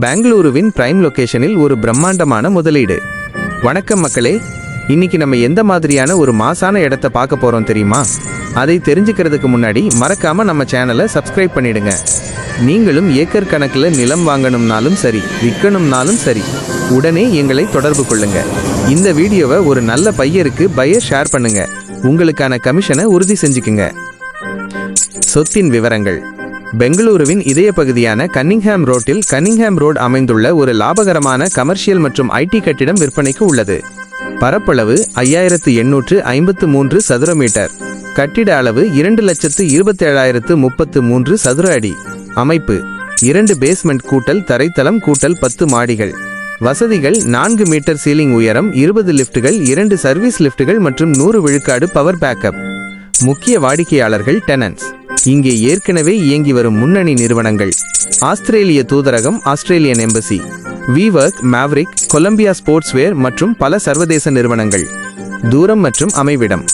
பெங்களூருவின் prime லொகேஷனில் ஒரு பிரம்மாண்டமான முதலீடு. வணக்கம் மக்களே, இன்னைக்கு நம்ம எந்த மாதிரியான ஒரு மாசான இடத்தை பார்க்க போறோம் தெரியுமா? அதை தெரிஞ்சுக்கிறதுக்கு முன்னாடி மறக்காம நம்ம சேனலை சப்ஸ்கிரைப் பண்ணிடுங்க. நீங்களும் ஏக்கர் கணக்கில் நிலம் வாங்கணும்னாலும் சரி, விற்கணும்னாலும் சரி, உடனே எங்களை தொடர்பு கொள்ளுங்க. இந்த வீடியோவை ஒரு நல்ல பையருக்கு ஷேர் பண்ணுங்க. உங்களுக்கான கமிஷனை உறுதி செஞ்சுக்குங்க. சொத்தின் விவரங்கள். பெங்களூருவின் இதய பகுதியான கன்னிங்ஹாம் ரோட்டில் கன்னிங்ஹாம் ரோடு அமைந்துள்ள ஒரு லாபகரமான கமர்ஷியல் மற்றும் ஐடி கட்டிடம் விற்பனைக்கு உள்ளது. பரப்பளவு 5853 சதுர மீட்டர். கட்டிட அளவு 2,27,033 சதுர அடி. அமைப்பு 2 பேஸ்மெண்ட் கூட்டல் தரைத்தளம் கூட்டல் 10 மாடிகள். வசதிகள் 4 மீட்டர் சீலிங் உயரம், 20 லிப்டுகள், 2 சர்வீஸ் லிப்டுகள் மற்றும் 100 விழுக்காடு பவர் பேக்கப். முக்கிய வாடிக்கையாளர்கள் டெனன்ட்ஸ். இங்கே ஏற்கனவே இயங்கி வரும் முன்னணி நிறுவனங்கள்: ஆஸ்திரேலிய தூதரகம், ஆஸ்திரேலியன் எம்பசி, வீவர்க், மேவரிக், கொலம்பியா ஸ்போர்ட்ஸ்வேர் மற்றும் பல சர்வதேச நிறுவனங்கள். தூரம் மற்றும் அமைவிடம்: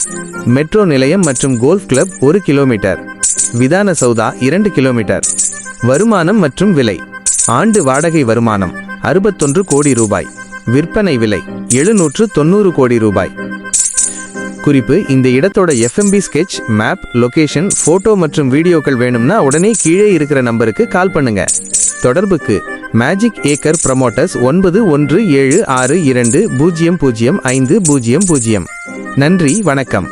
மெட்ரோ நிலையம் மற்றும் golf club 1 kilometre. Vidhana Soudha 2 kilometre. வருமானம் மற்றும் விலை: ஆண்டு வாடகை வருமானம் 61 கோடி ரூபாய். விற்பனை விலை 790 கோடி ரூபாய். குறிப்பு: இந்த இடத்தோட FMB sketch, map, location, photo மற்றும் வீடியோக்கள் வேணும்னா உடனே கீழே இருக்கிற நம்பருக்கு கால் பண்ணுங்க. தொடர்புக்கு மேஜிக் ஏக்கர் ப்ரமோட்டர்ஸ் 9176200500. நன்றி, வணக்கம்.